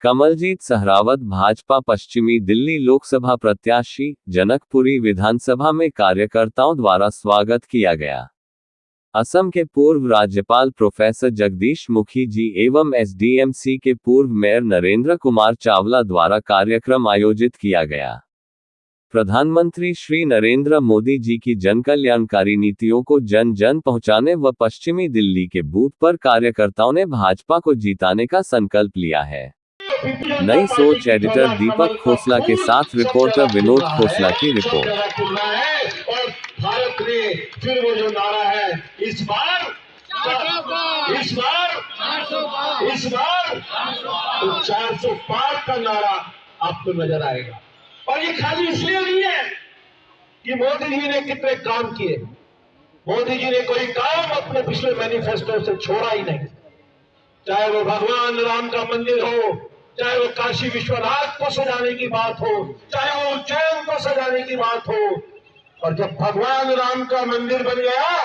कमलजीत सहरावत भाजपा पश्चिमी दिल्ली लोकसभा प्रत्याशी, जनकपुरी विधानसभा में कार्यकर्ताओं द्वारा स्वागत किया गया। असम के पूर्व राज्यपाल प्रोफेसर जगदीश मुखी जी एवं एसडीएमसी के पूर्व मेयर नरेंद्र कुमार चावला द्वारा कार्यक्रम आयोजित किया गया। प्रधानमंत्री श्री नरेंद्र मोदी जी की जनकल्याणकारी नीतियों को जन जन पहुंचाने व पश्चिमी दिल्ली के बूथ पर कार्यकर्ताओं ने भाजपा को जिताने का संकल्प लिया है। नई सोच एडिटर दीपक खोसला के साथ रिपोर्टर विनोद खोसला की रिपोर्ट। भारत ने फिर वो जो नारा है इस बार 400 पार का नारा आपको नजर आएगा। और ये खाली इसलिए नहीं है कि मोदी जी ने कितने काम किए। मोदी जी ने कोई काम अपने पिछले मैनिफेस्टो से छोड़ा ही नहीं। चाहे वो भगवान राम का मंदिर हो, चाहे वो काशी विश्वनाथ को सजाने की बात हो, चाहे वो उज्जैन को सजाने की बात हो। और जब भगवान राम का मंदिर बन गया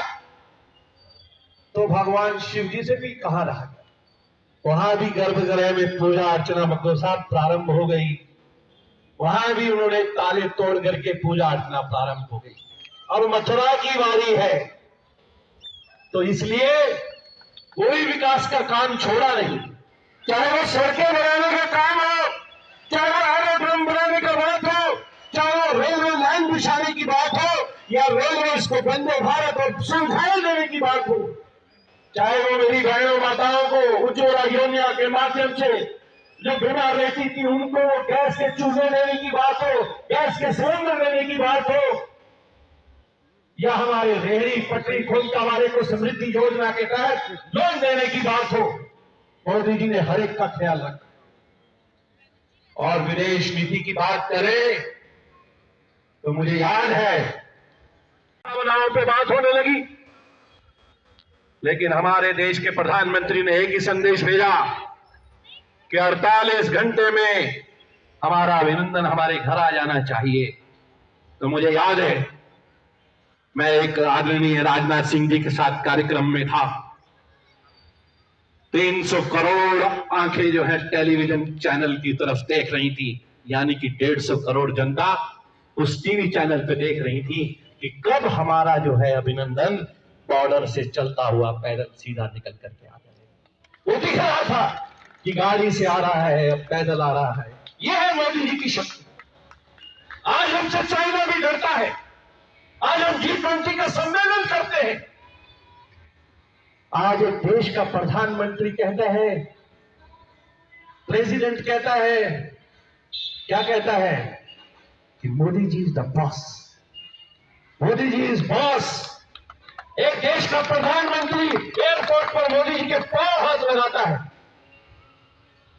तो भगवान शिव जी से भी कहा रहा, वहां भी गर्भगृह में पूजा अर्चना महोत्सव प्रारंभ हो गई। वहां भी उन्होंने ताले तोड़ करके पूजा अर्चना प्रारंभ हो गई। और मथुरा की बारी है, तो इसलिए कोई विकास का काम छोड़ा नहीं। चाहे वो सड़कें बनाने का काम हो, चाहे वो एरोड्रोम बनाने का बात हो, चाहे वो रेलवे लाइन बिछाने की बात हो, या रेलवे को वंदे भारत और सुविधाएं देने की बात हो, चाहे वो मेरी बहनों माताओं को उज्ज्वला योजना के माध्यम से जो बीमार रहती थी उनको गैस के चूल्हे देने की बात हो, गैस के सिलेंडर देने की बात हो, या हमारे रेहड़ी पटरी खोलता वाले को समृद्धि योजना के तहत लोन देने की बात हो, मोदी जी ने हर एक का ख्याल रखा। और विदेश नीति की बात करें तो मुझे याद है चुनाव पे बात होने लगी, लेकिन हमारे देश के प्रधानमंत्री ने एक ही संदेश भेजा कि 48 घंटे में हमारा अभिनंदन हमारे घर आ जाना चाहिए। तो मुझे याद है मैं एक आदरणीय राजनाथ सिंह जी के साथ कार्यक्रम में था। 300 करोड़ आंखें जो है टेलीविजन चैनल की तरफ देख रही थी, यानी कि 150 करोड़ जनता उस टीवी चैनल पे देख रही थी कि कब हमारा जो है अभिनंदन बॉर्डर से चलता हुआ पैदल सीधा निकल करके आ जाएगा। वो दिख रहा था कि गाड़ी से आ रहा है, अब पैदल आ रहा है। यह है मोदी जी की शक्ति। आज हमसे चाइना भी डरता है। आज हम G20 का सम्मेलन करते हैं। आज एक देश का प्रधानमंत्री कहता है, प्रेसिडेंट कहता है, क्या कहता है कि Modi ji is the boss, Modi ji is boss. एक देश का प्रधानमंत्री एयरपोर्ट पर मोदी जी के पांव हाथ लगाता है।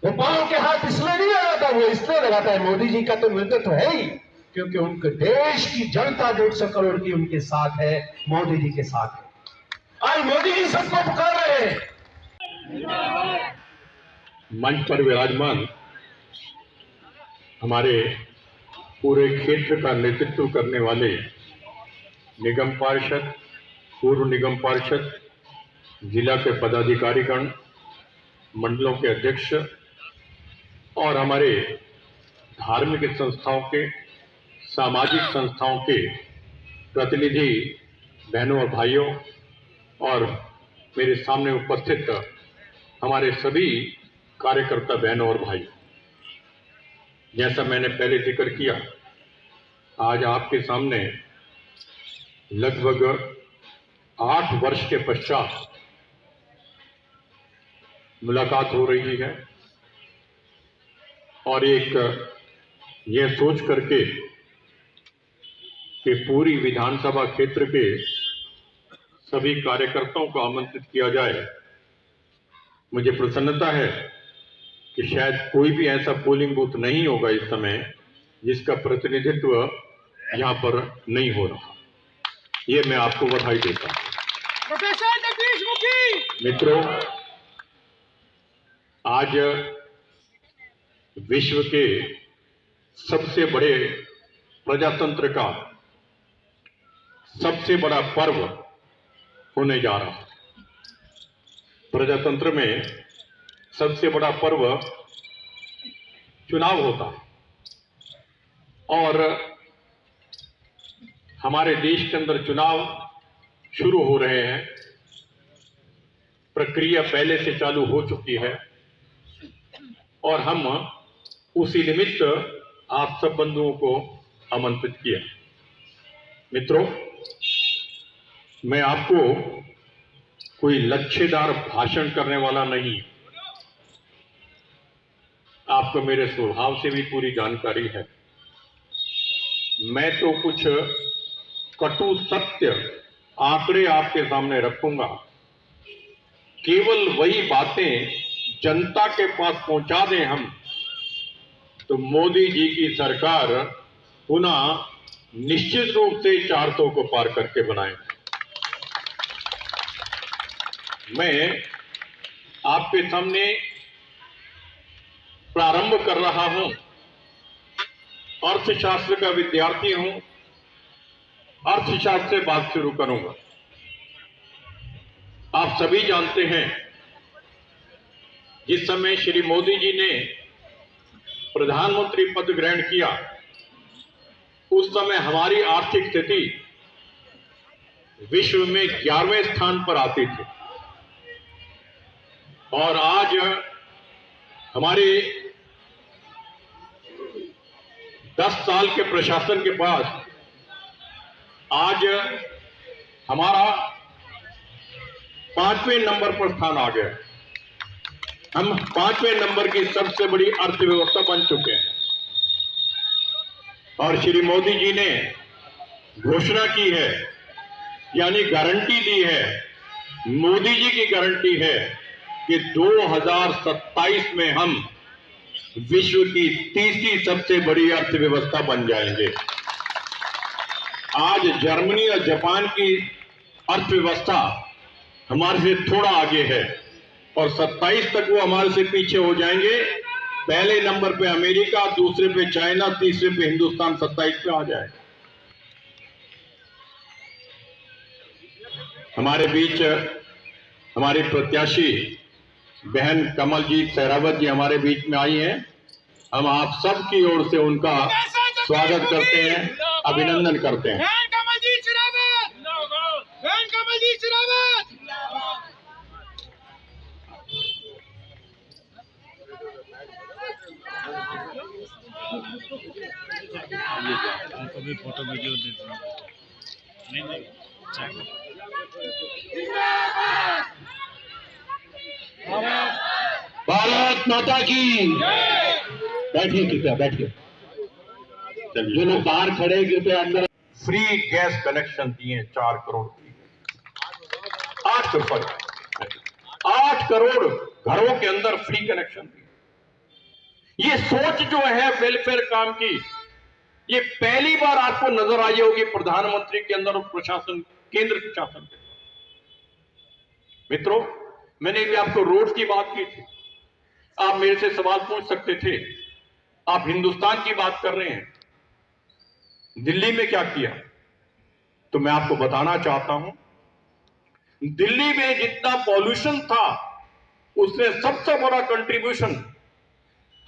वो पांव के हाथ इसलिए नहीं लगाता, वो इसलिए लगाता है, मोदी जी का तो नेतृत्व है ही, क्योंकि उनके देश की जनता 150 करोड़ की उनके साथ है, मोदी जी के साथ है। आज मोदी जी सबको पुकार रहे हैं। मंच पर विराजमान हमारे पूरे क्षेत्र का नेतृत्व करने वाले निगम पार्षद, पूर्व निगम पार्षद, जिला के पदाधिकारीगण, मंडलों के अध्यक्ष और हमारे धार्मिक संस्थाओं के, सामाजिक संस्थाओं के प्रतिनिधि बहनों और भाइयों, और मेरे सामने उपस्थित हमारे सभी कार्यकर्ता बहनों और भाई, जैसा मैंने पहले जिक्र किया, आज आपके सामने लगभग 8 वर्ष के पश्चात मुलाकात हो रही है। और एक ये सोच करके कि पूरी विधानसभा क्षेत्र के सभी कार्यकर्ताओं को आमंत्रित किया जाए, मुझे प्रसन्नता है कि शायद कोई भी ऐसा पोलिंग बूथ नहीं होगा इस समय जिसका प्रतिनिधित्व यहाँ पर नहीं हो रहा। ये मैं आपको बधाई देता हूँ। प्रोफेसर जगदीश मुखी मित्रों, आज विश्व के सबसे बड़े प्रजातंत्र का सबसे बड़ा पर्व होने जा रहा है। प्रजातंत्र में सबसे बड़ा पर्व चुनाव होता है और हमारे देश के अंदर चुनाव शुरू हो रहे हैं। प्रक्रिया पहले से चालू हो चुकी है और हम उसी निमित्त आप सब बंधुओं को आमंत्रित किया। मित्रों, मैं आपको कोई लच्छेदार भाषण करने वाला नहीं, आपको मेरे स्वभाव से भी पूरी जानकारी है। मैं तो कुछ कटु सत्य आंकड़े आपके सामने रखूंगा, केवल वही बातें जनता के पास पहुंचा दें हम, तो मोदी जी की सरकार पुनः निश्चित रूप से 400 को पार करके बनाए। मैं आपके सामने प्रारंभ कर रहा हूं। अर्थशास्त्र का विद्यार्थी हूं, अर्थशास्त्र से बात शुरू करूंगा। आप सभी जानते हैं, जिस समय श्री मोदी जी ने प्रधानमंत्री पद ग्रहण किया, उस समय हमारी आर्थिक स्थिति विश्व में 11वें स्थान पर आती थी और आज हमारे 10 साल के प्रशासन के पास आज हमारा 5वें नंबर पर स्थान आ गया। हम 5वें नंबर की सबसे बड़ी अर्थव्यवस्था बन चुके हैं और श्री मोदी जी ने घोषणा की है, यानी गारंटी दी है, मोदी जी की गारंटी है कि 2027 में हम विश्व की तीसरी सबसे बड़ी अर्थव्यवस्था बन जाएंगे। आज जर्मनी और जापान की अर्थव्यवस्था हमारे से थोड़ा आगे है और 27 तक वो हमारे से पीछे हो जाएंगे। पहले नंबर पे अमेरिका, दूसरे पे चाइना, तीसरे पे हिंदुस्तान 27 पे आ जाएगा। हमारे बीच हमारी प्रत्याशी बहन कमलजीत सहरावत जी हमारे बीच में आई हैं। हम आप सब की ओर से उनका स्वागत करते हैं, अभिनंदन करते हैं। बहन कमलजीत शेरावत, बहन कमलजीत शेरावत। उनको भी फोटो वीडियो देते हैं। नहीं भारत माता की बैठिए, कृपया बैठिए। जो लोग बाहर खड़े हैं कृपया अंदर। फ्री गैस कनेक्शन दिए 4 करोड़ की, 8 करोड़ 8 करोड़ घरों के अंदर फ्री कनेक्शन दिए। ये सोच जो है वेलफेयर काम की, ये पहली बार आपको नजर आई होगी प्रधानमंत्री के अंदर और प्रशासन, केंद्र शासन के। मित्रों, मैंने भी आपको रोड की बात की थी, आप मेरे से सवाल पूछ सकते थे। आप हिंदुस्तान की बात कर रहे हैं, दिल्ली में क्या किया? तो मैं आपको बताना चाहता हूं, दिल्ली में जितना पॉल्यूशन था, उसने सबसे बड़ा कंट्रीब्यूशन,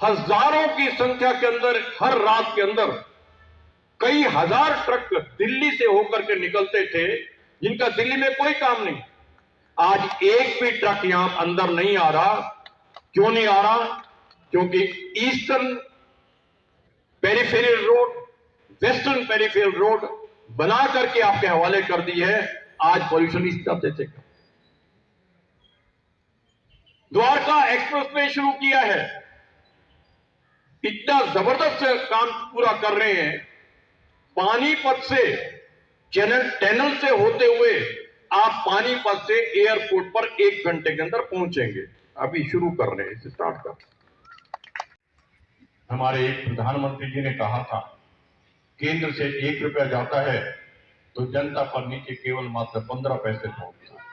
हजारों की संख्या के अंदर हर रात के अंदर कई हजार ट्रक दिल्ली से होकर के निकलते थे, जिनका दिल्ली में कोई काम नहीं। आज एक भी ट्रक यहां अंदर नहीं आ रहा। क्यों नहीं आ रहा? क्योंकि eastern peripheral road, western peripheral road बना करके आपके हवाले कर दी है। आज पॉल्यूशन इस तरह से द्वारका एक्सप्रेसवे शुरू किया है, इतना जबरदस्त काम पूरा कर रहे हैं। पानीपत से टनल से होते हुए आप पानीपत से एयरपोर्ट पर 1 घंटे के अंदर पहुंचेंगे। अभी शुरू कर रहे हैं, इसे स्टार्ट कर। हमारे प्रधानमंत्री जी ने कहा था, केंद्र से 1 रुपया जाता है तो जनता पर नीचे केवल मात्र 15 पैसे पहुंचता है।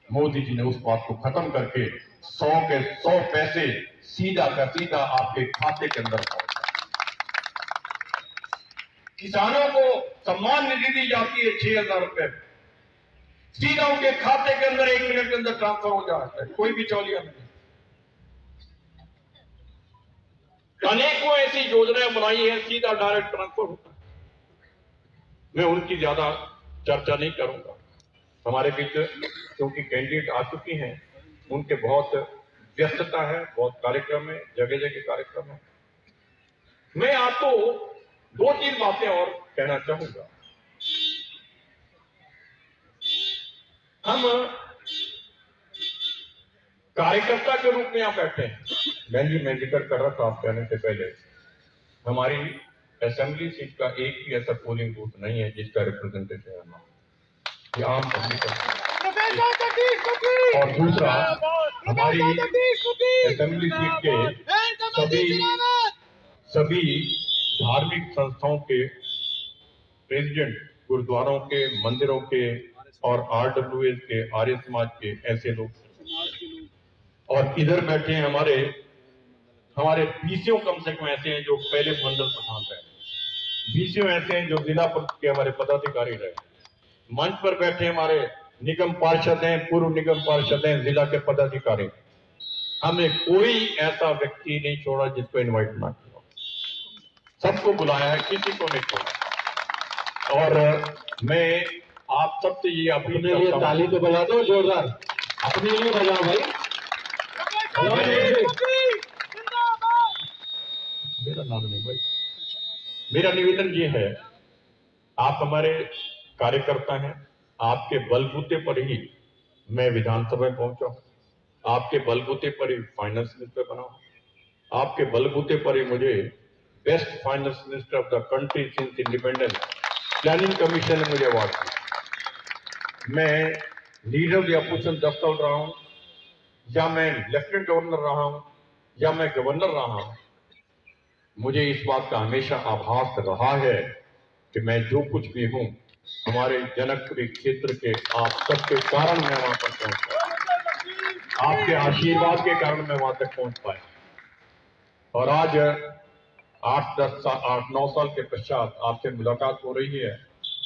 मोदी जी ने उस बात को खत्म करके 100 के 100 पैसे सीधा का सीधा आपके खाते के अंदर पहुंचा। किसानों को सम्मान निधि दी जाती है 6,000 रुपए, सीधा उनके खाते के अंदर 1 मिनट के अंदर ट्रांसफर हो जाता है, कोई बिचौलिया नहीं। अनेकों ऐसी योजनाएं बनाई हैं, सीधा डायरेक्ट ट्रांसफर होता है। मैं उनकी ज्यादा चर्चा नहीं करूंगा। हमारे बीच क्योंकि कैंडिडेट आ चुकी हैं, उनके बहुत व्यस्तता है, बहुत कार्यक्रम है, जगह जगह कार्यक्रम है। मैं आपको 2-3 बातें और कहना चाहूंगा। हम कार्यकर्ता के रूप में यहां बैठे हैं। मैं जिक्र कर रहा था आप कहने से पहले, हमारी असेंबली सीट का एक भी ऐसा पोलिंग बूथ नहीं है जिसका रिप्रेजेंटेटिव है ये आम पब्लिक है। और दूसरा, हमारी असेंबली सीट के सभी धार्मिक संस्थाओं के प्रेसिडेंट, गुरुद्वारों के, मंदिरों के और RWS के, आर्य समाज के ऐसे लोग, और इधर बैठे हैं हमारे बीसीओ कम से कम ऐसे हैं जो पहले मंडल प्रधान रहे, बीसीओ ऐसे हैं जो जिला के हमारे पदाधिकारी रहे, मंच पर बैठे हमारे निगम पार्षद हैं, पूर्व निगम पार्षद हैं, जिला के पदाधिकारी। हमने कोई ऐसा व्यक्ति नहीं छोड़ा जिसको इनवाइट ना किया, सबको बुलाया है, किसी को नहीं छोड़ा। और मैं आप सबसे ये अपील करता हूं, ताली तो बजा दो जोरदार, अपने लिए बजाओ भाई। मेरा नाम नहीं भाई, मेरा निवेदन ये है, आप हमारे कार्यकर्ता हैं, आपके बलबूते पर ही मैं विधानसभा में पहुंचा हूं, आपके बलबूते पर ही फाइनेंस मिनिस्टर बना हूं, आपके बलबूते पर ही मुझे best finance minister of the country since independence planning commission ने मुझे अवार्ड दिया। मैं लीडर ऑफ द अपोजिशन 10 साल रहा हूं, या मैं लेफ्टिनेंट गवर्नर रहा हूं, या मैं गवर्नर रहा हूं, मुझे इस बात का हमेशा आभास रहा है कि मैं जो कुछ भी हूं, हमारे जनकपुरी क्षेत्र के आप सबके कारण मैं वहां पर पहुंच पाया, आपके आशीर्वाद के कारण मैं वहां तक पहुंच पाया। और आज 8-9 साल के पश्चात आपसे मुलाकात हो रही है,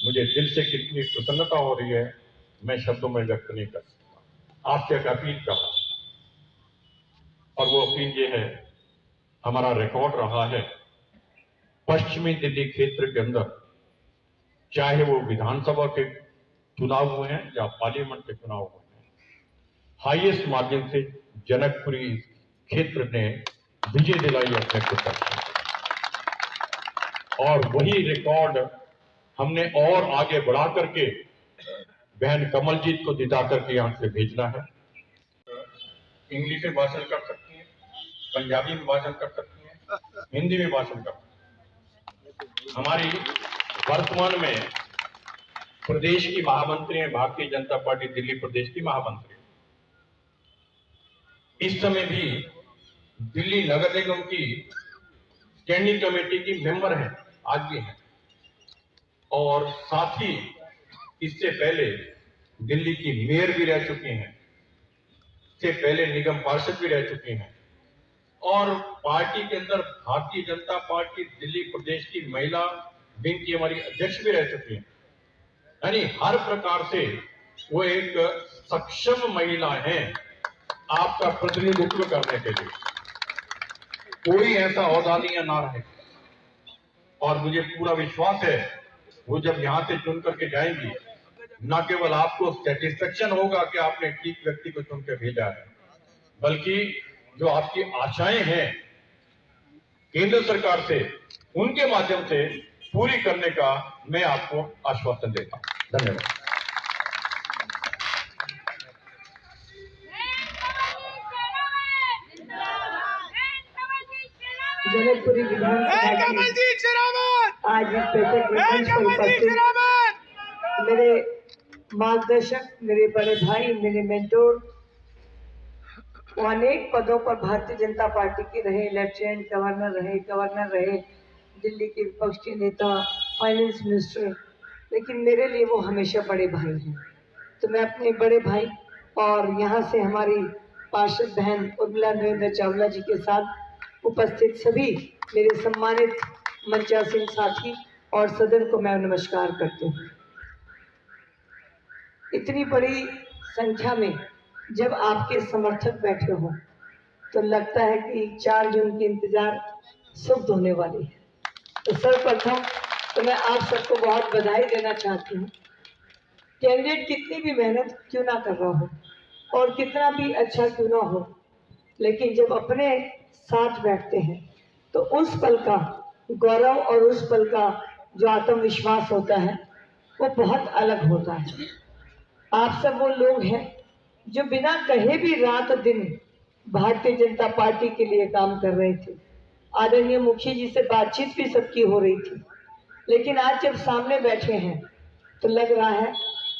मुझे दिल से कितनी प्रसन्नता हो रही है, मैं शब्दों में व्यक्त नहीं कर सकता। आपसे एक अपील कहा, और वो अपील ये है, हमारा रिकॉर्ड रहा है पश्चिमी दिल्ली क्षेत्र के अंदर, चाहे वो विधानसभा के चुनाव हुए हैं या पार्लियामेंट के चुनाव हुए हैं, हाईएस्ट मार्जिन से जनकपुरी क्षेत्र ने विजय दिलाई अपने प्रत्याशी, और वही रिकॉर्ड हमने और आगे बढ़ा करके बहन कमलजीत को जिता करके यहां से भेजना है। इंग्लिश में भाषण कर सकती हैं, पंजाबी में भाषण कर सकती हैं, हिंदी में भाषण कर सकती हैं। हमारी वर्तमान में प्रदेश की महामंत्री हैं, भारतीय जनता पार्टी दिल्ली प्रदेश की महामंत्री, इस समय भी दिल्ली नगर निगम की स्टैंडिंग कमेटी की मेंबर हैं, आज भी हैं, और साथ ही इससे पहले दिल्ली की मेयर भी रह चुकी हैं, इससे पहले निगम पार्षद भी रह चुके हैं, और पार्टी के अंदर भारतीय जनता पार्टी दिल्ली प्रदेश की महिला विंग की हमारी अध्यक्ष भी रह चुकी हैं। यानी हर प्रकार से वो एक सक्षम महिला है आपका प्रतिनिधित्व करने के लिए, कोई ऐसा औदा नहीं ना रहे। और मुझे पूरा विश्वास है वो जब यहां से चुन करके जाएंगी, न केवल आपको सेटिस्फेक्शन होगा कि आपने ठीक व्यक्ति को चुन के भेजा है, बल्कि जो आपकी आशाएं हैं केंद्र सरकार से, उनके माध्यम से पूरी करने का मैं आपको आश्वासन देता हूं। धन्यवाद। जनकपुरी विधानसभा आज इस बैठक में मंच पर उपस्थित मेरे मार्गदर्शक, मेरे बड़े भाई, मेरे मेंटोर, वो अनेक पदों पर भारतीय जनता पार्टी के रहे, लेफ्टिनेंट गवर्नर रहे, दिल्ली के विपक्ष के नेता, फाइनेंस मिनिस्टर, लेकिन मेरे लिए वो हमेशा बड़े भाई हैं। तो मैं अपने बड़े भाई और यहाँ से हमारी पार्षद बहन उर्मिला नरेंद्र चावला जी के साथ उपस्थित सभी मेरे सम्मानित मंचासीन साथी और सदन को मैं नमस्कार करती हूँ। इतनी बड़ी संख्या में जब आपके समर्थक बैठे हों तो लगता है कि 4 जून की इंतजार सुख होने वाली है। तो सर्वप्रथम तो मैं आप सबको बहुत बधाई देना चाहती हूँ। कैंडिडेट कितनी भी मेहनत क्यों ना कर रहा हो और कितना भी अच्छा क्यों ना हो, लेकिन जब अपने साथ बैठते हैं तो उस पल का गौरव और उस पल का जो आत्मविश्वास होता है वो बहुत अलग होता है। आप सब वो लोग हैं जो बिना कहे भी रात दिन भारतीय जनता पार्टी के लिए काम कर रहे थे। आदरणीय मुखी जी से बातचीत भी सबकी हो रही थी, लेकिन आज जब सामने बैठे हैं तो लग रहा है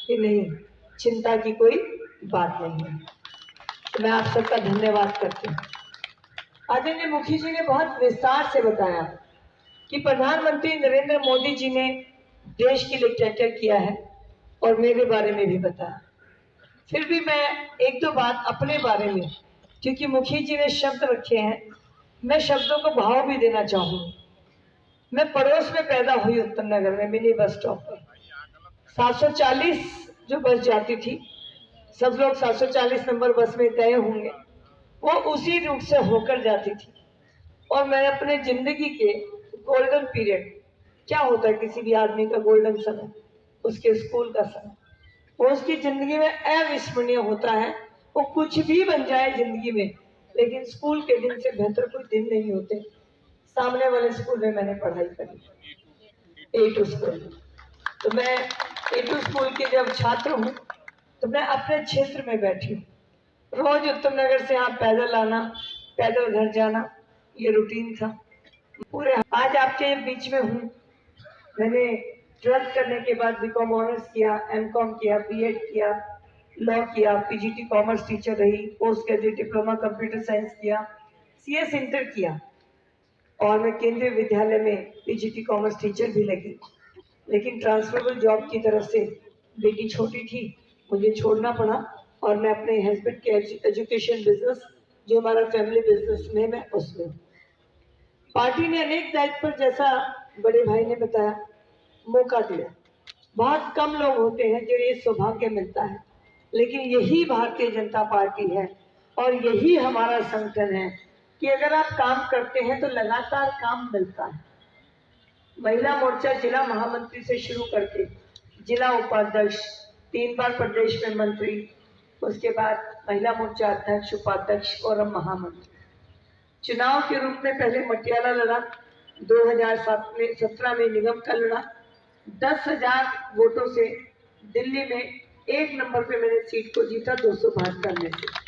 कि नहीं, चिंता की कोई बात नहीं है। तो मैं आप सबका धन्यवाद करती हूँ। आदरणीय मुखी जी ने बहुत विस्तार से बताया कि प्रधानमंत्री नरेंद्र मोदी जी ने देश के लिए क्या क्या किया है और मेरे बारे में भी बताया। फिर भी मैं एक दो बात अपने बारे में, क्योंकि मुखी जी ने शब्द रखे हैं, मैं शब्दों को भाव भी देना चाहूँगी। मैं पड़ोस में पैदा हुई उत्तम नगर में, मिनी बस स्टॉप पर 740 जो बस जाती थी, सब लोग 740 नंबर बस में गए होंगे, वो उसी रूट से होकर जाती थी। और मैं अपने जिंदगी के गोल्डन पीरियड, क्या होता है किसी भी आदमी का गोल्डन समय, उसके स्कूल का समय, वो उसकी जिंदगी में अविस्मरणीय होता है। वो कुछ भी बन जाए जिंदगी में, लेकिन स्कूल के दिन से बेहतर कोई दिन नहीं होते। सामने वाले स्कूल में मैंने पढ़ाई करी, A2 स्कूल। तो मैं A2 स्कूल के जब छात्र हूँ तो मैं अपने क्षेत्र में बैठी हूँ। रोज उत्तम नगर से यहाँ पैदल आना, पैदल घर जाना, ये रूटीन था पूरे। आज आपके बीच में हूँ। मैंने 12th करने के बाद BCom ऑनर्स किया, MCom किया, B.Ed किया, लॉ किया, PGT कॉमर्स टीचर रही, post graduate diploma computer science किया, CS इंटर किया और मैं केंद्रीय विद्यालय में PGT कॉमर्स टीचर भी लगी। लेकिन ट्रांसफरेबल जॉब की तरफ से बेटी छोटी थी, मुझे छोड़ना पड़ा और मैं अपने हस्बैंड के एजुकेशन बिजनेस, जो हमारा फैमिली बिजनेस में, मैं उसमें। पार्टी ने अनेक दायित्व पर, जैसा बड़े भाई ने बताया, मौका दिया। बहुत कम लोग होते हैं जो ये सौभाग्य मिलता है, लेकिन यही भारतीय जनता पार्टी है और यही हमारा संगठन है कि अगर आप काम करते हैं तो लगातार काम मिलता है। महिला मोर्चा जिला महामंत्री से शुरू करके जिला उपाध्यक्ष, 3 बार प्रदेश में मंत्री, उसके बाद महिला मोर्चा अध्यक्ष, उपाध्यक्ष और अब महामंत्री। चुनाव के रूप में पहले मटियाला लड़ा, 2017 में निगम का लड़ा, 10,000 वोटों से दिल्ली में 1 नंबर पे मैंने सीट को जीता 272 में से।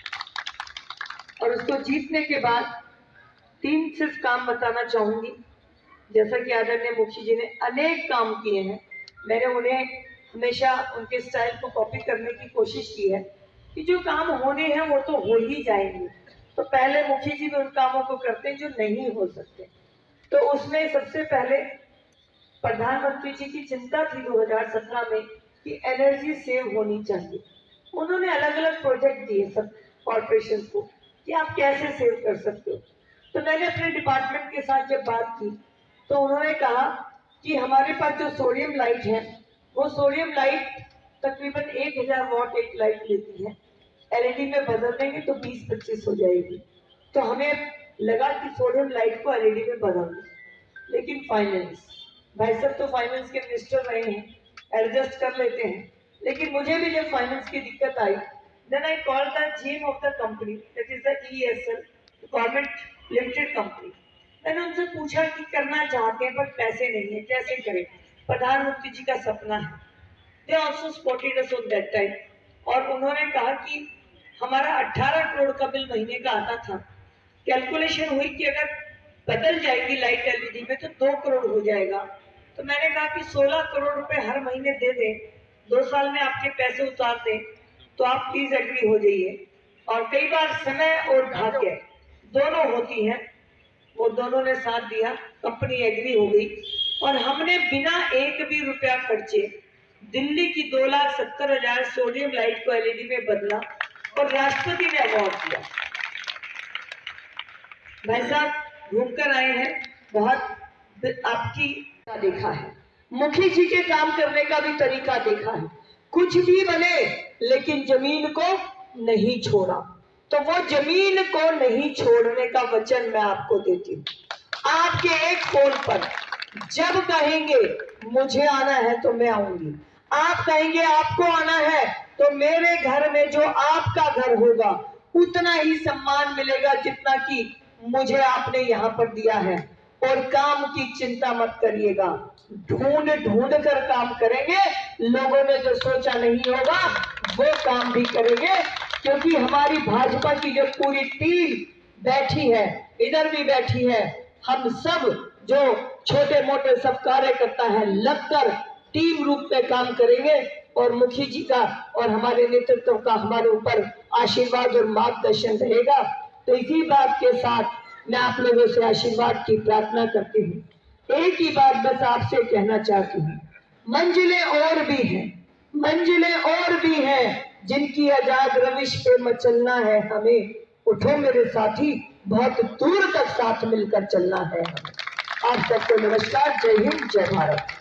और उसको जीतने के बाद 3 सिर्फ काम बताना चाहूंगी। जैसा कि आदरणीय मुखी जी ने अनेक काम किए हैं, मैंने उन्हें हमेशा उनके स्टाइल को कॉपी करने की कोशिश की है कि जो काम होने हैं वो तो हो ही जाएंगे। तो पहले मुखी जी भी उन कामों को करते हैं जो नहीं हो सकते। तो उसमें सबसे पहले प्रधानमंत्री जी की चिंता थी 2017 में कि एनर्जी सेव होनी चाहिए। उन्होंने अलग अलग प्रोजेक्ट दिए सब कॉर्पोरेशन को कि आप कैसे सेव कर सकते हो। तो मैंने अपने डिपार्टमेंट के साथ जब बात की तो उन्होंने कहा कि हमारे पास जो सोडियम लाइट है, वो सोडियम लाइट तकरीबन 1000 वॉट एक लाइट लेती है, LED में बदल देंगे तो 20-25 हो जाएगी। तो हमें लगा कि सोडियम लाइट को LED में बदल दें, लेकिन फाइनेंस, भाई साहब तो फाइनेंस के मिनिस्टर रहे हैं, एडजस्ट कर लेते हैं। लेकिन मुझे भी जब फाइनेंस की दिक्कत आई, then I called the GM of the company, that is the ESL, government limited company. मैंने उनसे पूछा कि करना चाहते हैं पर पैसे नहीं है, कैसे करें, प्रधानमंत्री जी का सपना है। They also spotted us on that time. और उन्होंने कहा कि हमारा 18 करोड़ का बिल महीने का आता था। कैलकुलेशन हुई कि अगर बदल जाएगी लाइट LED में तो 2 करोड़ हो जाएगा। तो मैंने कहा कि 16 करोड़ रुपए हर महीने दे दें, 2 साल में आपके पैसे उतार दें, तो आप प्लीज एग्री हो जाइए। और कई बार समय और भाग्य दोनों होती हैं, वो दोनों ने साथ दिया, कंपनी एग्री हो गई और हमने बिना एक भी रुपया खर्चे दिल्ली की 2,70,000 सोडियम लाइट को LED में बदला और राष्ट्रपति ने अवार्ड दिया। भाई साहब घूमकर आए हैं, बहुत आपकी देखा है, मुखी जी के काम करने का भी तरीका देखा है। कुछ भी बने लेकिन जमीन को नहीं छोड़ा, तो वो जमीन को नहीं छोड़ने का वचन मैं आपको देती हूँ। आपके एक फोन पर जब कहेंगे मुझे आना है तो मैं आऊंगी, आप कहेंगे आपको आना है तो मेरे घर में जो आपका घर होगा उतना ही सम्मान मिलेगा जितना कि मुझे आपने यहाँ पर दिया है। और काम की चिंता मत करिएगा, ढूंढ ढूंढ कर काम करेंगे, लोगों ने जो सोचा नहीं होगा वो काम भी करेंगे, क्योंकि हमारी भाजपा की जो पूरी टीम बैठी है, इधर भी बैठी है, हम सब जो छोटे मोटे सब कार्यकर्ता हैं लगकर टीम रूप में काम करेंगे और मुखी जी का और हमारे नेतृत्व का हमारे ऊपर आशीर्वाद और मार्गदर्शन रहेगा। तो इसी बात के साथ मैं आप लोगों से आशीर्वाद की प्रार्थना करती हूँ। एक ही बात बस आपसे कहना चाहती हूँ, मंजिलें और भी हैं, मंजिलें और भी हैं जिनकी आजाद रविश पे मचलना है हमें। उठो मेरे साथी, बहुत दूर तक साथ मिलकर चलना है हमें। आप सबको नमस्कार, जय हिंद, जय भारत।